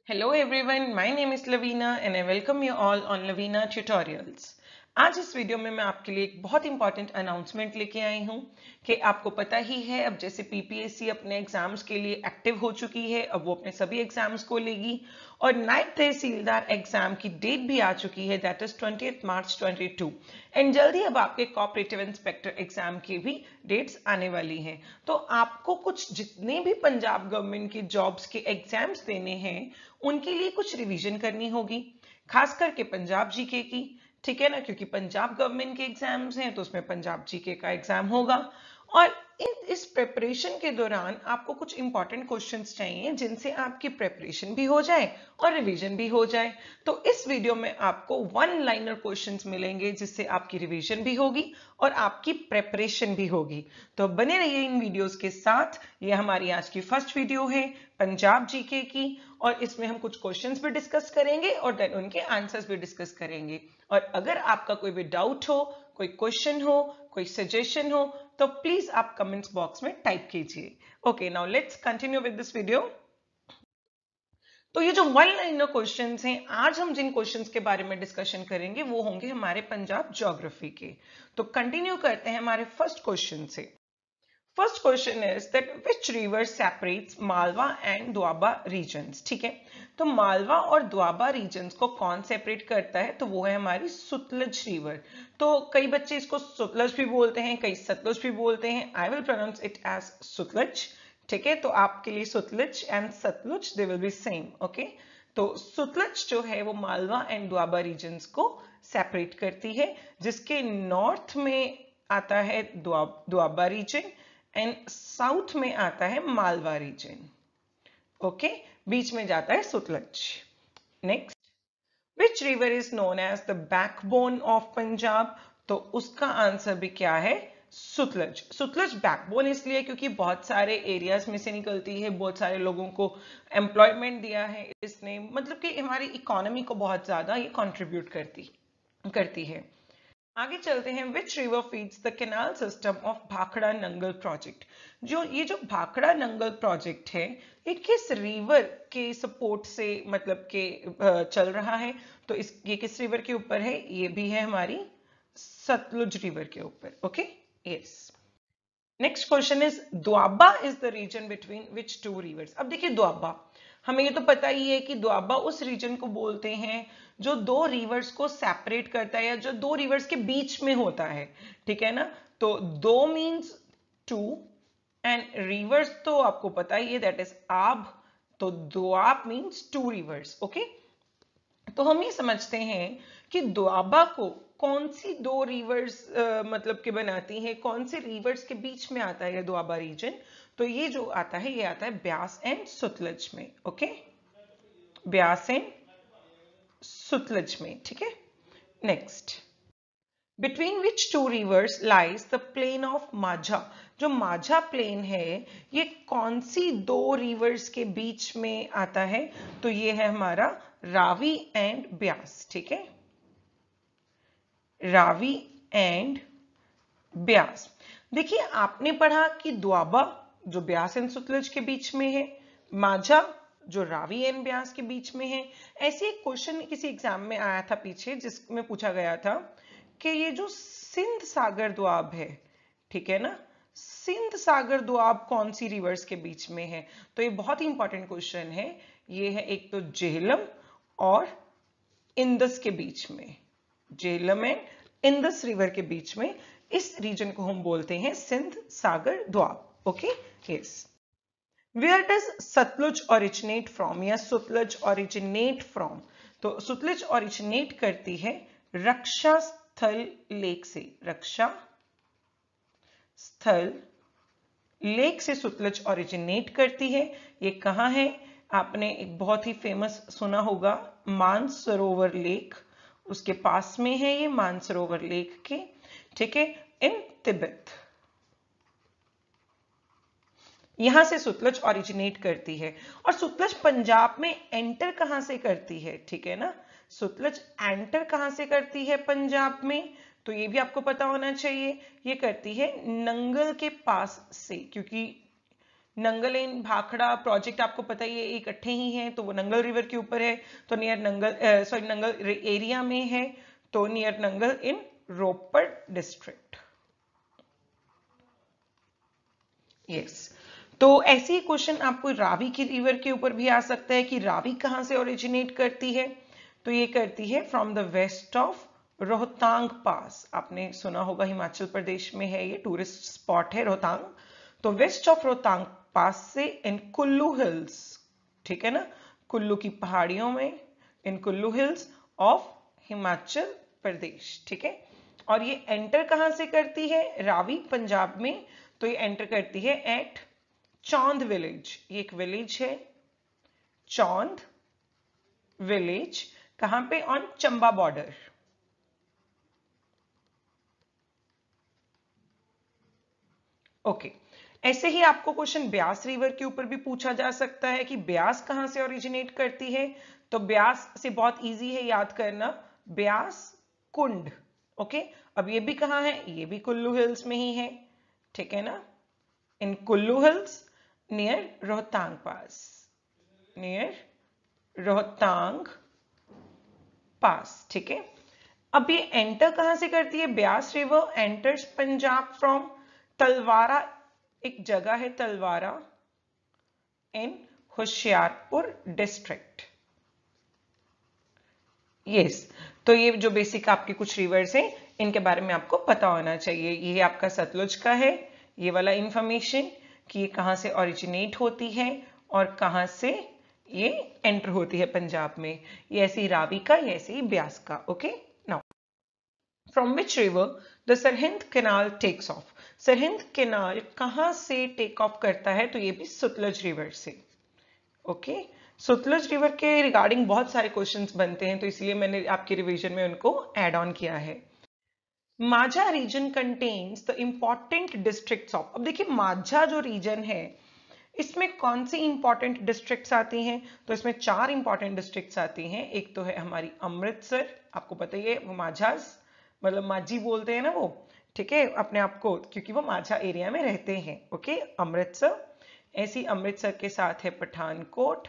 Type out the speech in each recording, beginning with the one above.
Hello everyone, my name is Lavina and I welcome you all on Lavina Tutorials. आज इस video में मैं आपके लिए एक बहुत इंपॉर्टेंट अनाउंसमेंट लेके आई हूँ कि आपको पता ही है अब जैसे पीपीएससी अपने एग्जाम्स के लिए एक्टिव हो चुकी है, अब वो अपने सभी एग्जाम्स को लेगी और नायब तहसीलदार एग्जाम की डेट भी आ चुकी है, दैट इज 20 मार्च 22 एंड जल्दी अब आपके कोऑपरेटिव इंस्पेक्टर एग्जाम की भी डेट्स आने वाली हैं। तो आपको कुछ जितने भी पंजाब गवर्नमेंट की जॉब्स के एग्जाम्स देने हैं उनके लिए कुछ रिवीजन करनी होगी, खास करके पंजाब जीके की, ठीक है ना, क्योंकि पंजाब गवर्नमेंट के एग्जाम्स हैं तो उसमें पंजाब जीके का एग्जाम होगा और इस प्रिपरेशन के दौरान आपको कुछ इंपॉर्टेंट क्वेश्चंस चाहिए जिनसे आपकी प्रिपरेशन भी हो जाए और रिवीजन भी हो जाए। तो इस वीडियो में आपको वन लाइनर क्वेश्चंस मिलेंगे जिससे आपकी रिवीजन भी होगी और आपकी प्रिपरेशन भी होगी। तो बने रहिए इन वीडियोस के साथ। ये हमारी आज की फर्स्ट वीडियो है पंजाब जीके की और इसमें हम कुछ क्वेश्चंस भी डिस्कस करेंगे और देन उनके आंसर्स भी डिस्कस करेंगे। और अगर आपका कोई भी डाउट हो, कोई क्वेश्चन हो, कोई सजेशन हो तो प्लीज आप कमेंट्स बॉक्स में टाइप कीजिए। Okay, now let's continue with this video. तो ये जो वन लाइनर क्वेश्चंस हैं, आज हम जिन क्वेश्चंस के बारे में डिस्कशन करेंगे वो होंगे हमारे पंजाब ज्योग्राफी के। तो कंटिन्यू करते हैं हमारे फर्स्ट क्वेश्चन से। First question is that which river separates Malwa and Doaba regions. ठीक है, तो मालवा और दोआबा रीजन्स को कौन सेपरेट करता है? तो वो है हमारी सतलज रिवर। तो कई बच्चे इसको सतलज भी बोलते हैं, कई सतलज भी बोलते हैं। I will pronounce it as Sutlej. ठीक है, तो आपके लिए Sutlej and Satluj they will be same. Okay, तो सतलज जो है वो मालवा एंड दोआबा रीजन्स को सेपरेट करती है, जिसके नॉर्थ में आता है दोआबा रीजन एंड साउथ में आता है मालवा रीजन। ओके, बीच में जाता है Sutlej. Next, which river is known as the backbone of Punjab? तो उसका आंसर भी क्या है? सतलज। सतलज बैकबोन इसलिए क्योंकि बहुत सारे एरियाज में से निकलती है, बहुत सारे लोगों को एम्प्लॉयमेंट दिया है इसने, मतलब कि हमारी इकोनॉमी को बहुत ज्यादा ये कंट्रीब्यूट करती है। आगे चलते हैं। Which river feeds the canal system of Bhakra Nangal project? जो भाखड़ा नंगल प्रोजेक्ट है ये किस रिवर के सपोर्ट से मतलब के चल रहा है? तो ये किस रिवर के ऊपर है? ये भी है हमारी सतलुज रिवर के ऊपर। Okay, yes. Next question is Doaba is the region between which two rivers? अब देखिए दोआबा, हमें ये तो पता ही है कि दोआबा उस रीजन को बोलते हैं जो दो रिवर्स को सेपरेट करता है या जो दो रिवर्स के बीच में होता है। ठीक है ना, तो दो मीन्स टू एंड रिवर्स तो आपको पता ही है दैट इज आब, तो Doab means two rivers. Okay, तो हम ये समझते हैं कि दोआबा को कौन सी दो रिवर्स मतलब के बनाती हैं, कौन से रिवर्स के बीच में आता है दोआबा रीजन? तो ये जो आता है ये आता है ब्यास एंड सतलज में। ओके, ब्यास एंड सतलज में। ठीक है, next, between which two rivers lies the plain of Majha? जो माझा प्लेन है ये कौन सी दो रिवर्स के बीच में आता है? तो ये है हमारा रावी एंड ब्यास। ठीक है, रावी एंड ब्यास। देखिए आपने पढ़ा कि दोआबा जो ब्यास एंड सतलज के बीच में है, माझा जो रावी एंड ब्यास के बीच में है। ऐसे एक क्वेश्चन किसी एग्जाम में आया था पीछे जिसमें पूछा गया था कि ये जो सिंध सागर दोआब है, ठीक है ना, सिंध सागर दोआब कौन सी रिवर्स के बीच में है? तो ये बहुत ही इंपॉर्टेंट क्वेश्चन है। ये है एक तो जेहलम और इंदस के बीच में, जेहलम एंड इंदस रिवर के बीच में इस रीजन को हम बोलते हैं Sindh Sagar Doab. Okay, yes. Where does Sutlej originate from या सतलज ओरिजिनेट फ्रॉम? तो सतलज ओरिजिनेट करती है रक्षा स्थल लेक से। रक्षा स्थल लेक से सतलज ओरिजिनेट करती है। ये कहाँ है? आपने एक बहुत ही फेमस सुना होगा मानसरोवर लेक, उसके पास में है ये मानसरोवर लेक के। ठीक है, इन तिब्बत, यहां से सतलज ओरिजिनेट करती है। और सतलज पंजाब में एंटर कहां से करती है? ठीक है ना, सतलज एंटर कहां से करती है पंजाब में? तो ये भी आपको पता होना चाहिए, ये करती है नंगल के पास से, क्योंकि नंगल एंड भाखड़ा प्रोजेक्ट आपको पता ही है इकट्ठे ही हैं, तो वो नंगल रिवर के ऊपर है, तो नियर नंगल नंगल एरिया में है, तो नियर नंगल इन रोपड़ डिस्ट्रिक्ट। यस, तो ऐसे ही क्वेश्चन आपको रावी की रिवर के ऊपर भी आ सकता है कि रावी कहां से ओरिजिनेट करती है, तो ये करती है from the west of Rohtang pass. आपने सुना होगा हिमाचल प्रदेश में है, ये टूरिस्ट स्पॉट है रोहतांग, तो वेस्ट ऑफ रोहतांग पास से इन कुल्लू हिल्स, ठीक है ना, कुल्लू की पहाड़ियों में, इन कुल्लू हिल्स ऑफ हिमाचल प्रदेश, ठीक है। और ये एंटर कहां से करती है, रावी पंजाब में, तो ये एंटर करती है एट चौंद विलेज। ये एक विलेज है चौंद विलेज, कहां पे, ऑन चंबा बॉर्डर। ओके, ऐसे ही आपको क्वेश्चन ब्यास रिवर के ऊपर भी पूछा जा सकता है कि ब्यास कहां से ओरिजिनेट करती है, तो ब्यास से बहुत इजी है याद करना, ब्यास कुंड। ओके, अब ये भी कहां है, ये भी कुल्लू हिल्स में ही है, ठीक है ना, in Kullu hills near Rohtang pass, near Rohtang pass, ठीक है। अब ये एंटर कहां से करती है, Beas river enters Punjab from Talwara, एक जगह है Talwara in Hoshiarpur district. Yes, तो ये जो बेसिक आपके कुछ रिवर्स हैं इनके बारे में आपको पता होना चाहिए। ये आपका सतलुज का है, ये वाला इंफॉर्मेशन कि ये कहां से ओरिजिनेट होती है और कहां से ये एंटर होती है पंजाब में। ये ऐसे ही रावी का, ये ऐसे ही ब्यास का। Okay, now from which river the Sirhind canal takes off, Sirhind canal कहां से टेक ऑफ करता है, तो ये भी सतलुज रिवर से। ओके, सतलुज रिवर के रिगार्डिंग बहुत सारे क्वेश्चंस बनते हैं, तो इसलिए मैंने आपके रिवीजन में उनको ऐड ऑन किया है। माझा reason contains the important districts of, अब देखिए माझा जो रीजन है इसमें कौन सी इंपॉर्टेंट डिस्ट्रिक्ट्स आती हैं, तो इसमें 4 इंपॉर्टेंट डिस्ट्रिक्ट्स आती हैं। एक तो है हमारी अमृतसर, आपको पता ही है वो माझास मतलब माझी बोलते हैं ना वो, ठीक है, अपने आप को, क्योंकि वो माझा एरिया में रहते हैं। ओके, अमृतसर, ऐसी अमृतसर के साथ है पठानकोट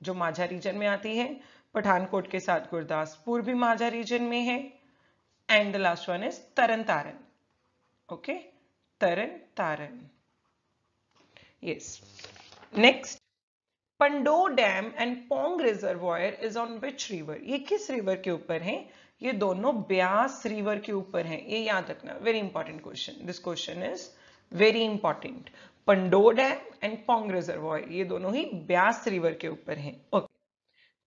जो माझा रीजन में आती है, पठानकोट के साथ गुरदासपुर भी माझा रीजन में है, and the last one is Tarn Taran. Okay, Tarn Taran. Yes, next, Pandoh dam and Pong reservoir is on which river, ये किस रिवर के ऊपर है, ये दोनों ब्यास रिवर के ऊपर हैं, ये याद रखना, very important question, this question is very important. Pandoh dam and Pong reservoir ये दोनों ही ब्यास रिवर के ऊपर हैं। Okay,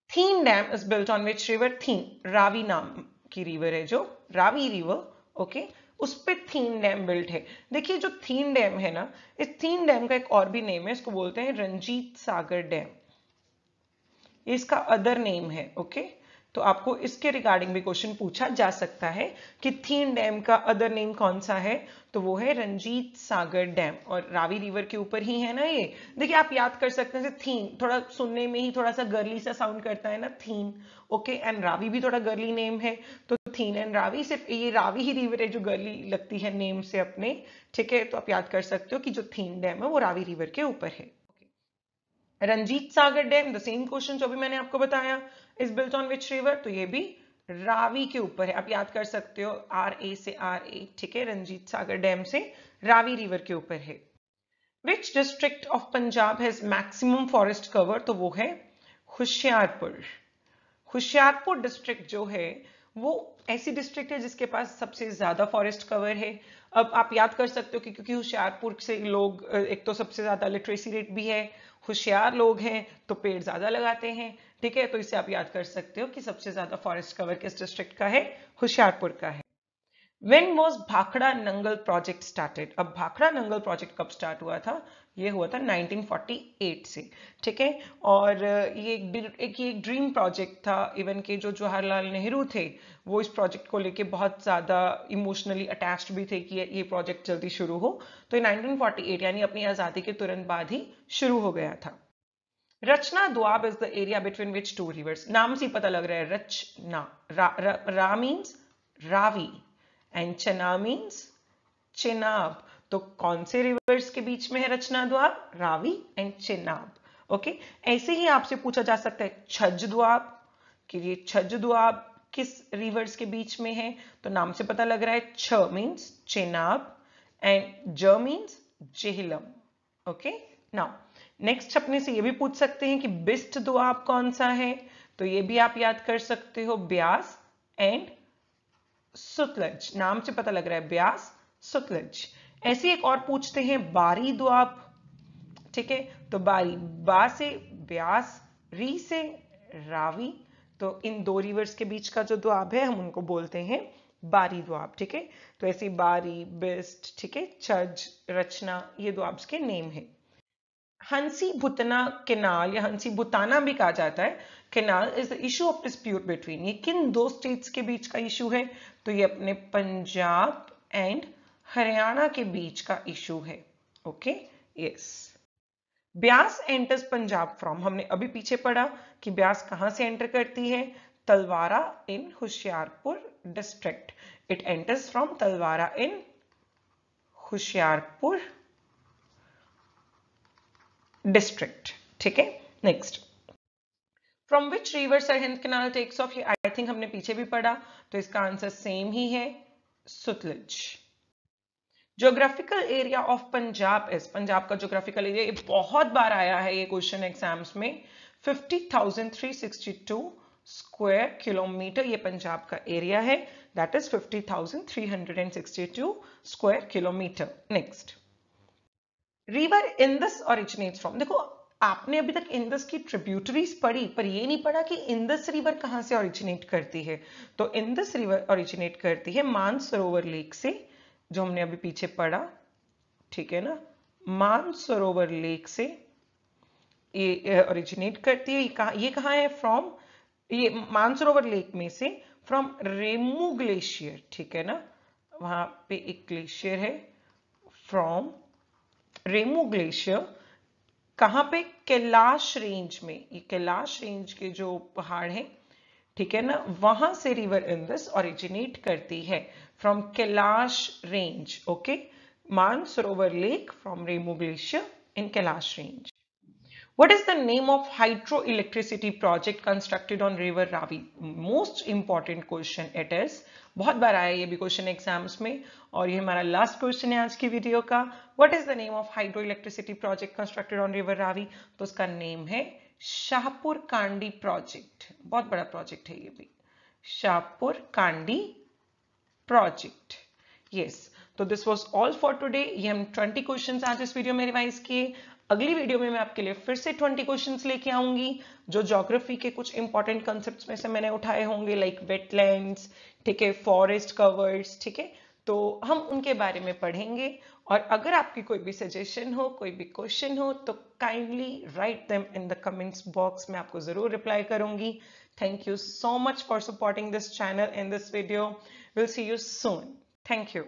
Thein dam is built on which river, Thein Ravi नाम की रिवर है जो रावी रिवर, ओके, उस पे थीन डैम बिल्ट है। देखिए जो थीन डैम है ना, इस थीन डैम का एक और भी नेम है, इसको बोलते हैं रंजीत सागर डैम, ये इसका अदर नेम है। ओके, तो आपको इसके रिगार्डिंग भी क्वेश्चन पूछा जा सकता है कि थीन डैम का अदर नेम कौन सा है, तो वो है रंजीत सागर डैम, और रावी रिवर के ऊपर ही है ना ये। देखिए आप याद कर सकते हैं, थीन थोड़ा सुनने में ही थोड़ा सा गर्ली सा साउंड करता है ना, थीन। ओके, एंड रावी भी थोड़ा गर्ली नेम है, तो थीन एंड रावी, सिर्फ ये रावी ही रिवर है जो गर्ली लगती है नेम से अपने, ठीक है। तो आप याद कर सकते हो कि जो थीन डैम है वो रावी रिवर के ऊपर है। Ranjit Sagar dam, the same question जो भी मैंने आपको बताया, is built on which river, तो ये भी रावी के ऊपर है। आप याद कर सकते हो RA से RA, ठीक है, रंजीत सागर डैम से रावी रिवर के ऊपर है। Which district of Punjab has maximum forest cover, तो वो है होशियारपुर। होशियारपुर डिस्ट्रिक्ट जो है वो ऐसी डिस्ट्रिक्ट है जिसके पास सबसे ज्यादा फॉरेस्ट कवर है। अब आप याद कर सकते हो कि क्योंकि होशियारपुर से लोग, एक तो सबसे ज्यादा लिटरेसी रेट भी है, होशियार लोग हैं तो पेड़ ज्यादा लगाते हैं, ठीक है, तो इससे आप याद कर सकते हो कि सबसे ज्यादा फॉरेस्ट कवर किस डिस्ट्रिक्ट का है, होशियारपुर का है। When was Bhakra Nangal project started, अब भाखड़ा नंगल प्रोजेक्ट कब स्टार्ट हुआ था, ये हुआ था 1948 से, ठीक है। और ये एक ड्रीम प्रोजेक्ट था, इवन के जो जवाहरलाल नेहरू थे वो इस प्रोजेक्ट को लेके बहुत ज्यादा इमोशनली अटैच्ड भी थे कि ये प्रोजेक्ट जल्दी शुरू हो, तो 1948 यानी अपनी आजादी के तुरंत बाद ही शुरू हो गया था। Rachna Doab is the area between which two rivers, नाम से पता लग रहा है Rachna, Ra means Ravi and Chana means Chenab, तो कौन से रिवर्स के बीच में है रचना दोआब? रावी एंड चेनाब। ओके, ऐसे ही आपसे पूछा जा सकता है छज्ज दोआब, कि ये छज्ज दोआब किस रिवर्स के बीच में है? तो नाम से पता लग रहा है, छ मीन्स चेनाब एंड ज means Jhelum. Okay, now next अपने से ये भी पूछ सकते हैं कि बिस्ट दोआब कौन सा है? तो ये भी आप याद कर सकते हो, ब्यास एंड सुतलज। नाम से पता लग रहा है ब्यास सुतलज। ऐसे एक और पूछते हैं बारी दोआब। ठीक है, तो बारी, बा से ब्यास, री से रावी, तो इन दो रिवर्स के बीच का जो दोआब है हम उनको बोलते हैं बारी दोआब। ठीक है, तो ऐसी बारी, बिस्ट, ठीक है, छज्ज, रचना, ये दोआब्स के नेम है। हंसी भुतना केनाल या हंसी भुताना भी कहा जाता है, canal is the issue of dispute between, ये किन दो स्टेट्स के बीच का इशू है? तो ये अपने पंजाब एंड हरियाणा के बीच का इशू है। Okay, yes. Beas enters Punjab from, हमने अभी पीछे पढ़ा कि ब्यास कहां से एंटर करती है? Talwara in Hoshiarpur district. It enters from Talwara in Hoshiarpur district. ठीक है, next, from which river Sirhind canal takes off, ये आई थिंक हमने पीछे भी पढ़ा, तो इसका आंसर सेम ही है, Sutlej. Geographical area of Punjab is, Punjab का ज्योग्राफिकल एरिया, ये बहुत बार आया है ये क्वेश्चन एग्जाम्स में, 50,362 स्क्वायर किलोमीटर ये पंजाब का एरिया है, that is 50,362 square kilometre. Next, river Indus originates from, देखो आपने अभी तक इंदस की ट्रिब्यूटरीज पढ़ी, पर ये नहीं पढ़ा कि इंदस रिवर कहां से ओरिजिनेट करती है। तो इंदस रिवर ओरिजिनेट करती है मानसरोवर लेक से, जो हमने अभी पीछे पढ़ा। ठीक है ना, मानसरोवर लेक से ये ओरिजिनेट करती है। ये कहां है? फ्रॉम, ये मानसरोवर लेक में से, फ्रॉम रेमू ग्लेशियर। ठीक है ना, वहां पे एक ग्लेशियर है, फ्रॉम रेमू ग्लेशियर। कहां पे? कैलाश रेंज में, ये कैलाश रेंज के जो पहाड़ हैं, ठीक है ना, वहां से रिवर इंदस ओरिजिनेट करती है, from Kailash range. Okay, Mansarovar lake from Remo glacier in Kailash range. What is the name of hydroelectricity project constructed on river Ravi? Most important question it is. बहुत बार आया ये भी क्वेश्चन एग्जाम्स में, और ये हमारा लास्ट क्वेश्चन है आज की वीडियो का। What is the name of hydroelectricity project constructed on river Ravi? तो उसका नेम है शाहपुर कांडी प्रोजेक्ट। बहुत बड़ा प्रोजेक्ट है ये भी, शाहपुर कांडी प्रोजेक्ट। यस, तो this was all for today. ये हम 20 क्वेश्चंस आज इस वीडियो में रिवाइज किए। अगली वीडियो में मैं आपके लिए फिर से 20 क्वेश्चंस लेके आऊंगी, जो ज्योग्राफी के कुछ इंपॉर्टेंट कॉन्सेप्ट्स में से मैंने उठाए होंगे, लाइक वेटलैंड्स, ठीक है, फॉरेस्ट कवर्स, ठीक है, तो हम उनके बारे में पढ़ेंगे। और अगर आपकी कोई भी सजेशन हो, कोई भी क्वेश्चन हो, तो kindly write them in the comments box, मैं आपको जरूर रिप्लाई करूंगी। Thank you so much for supporting this channel and this video. We'll see you soon. Thank you.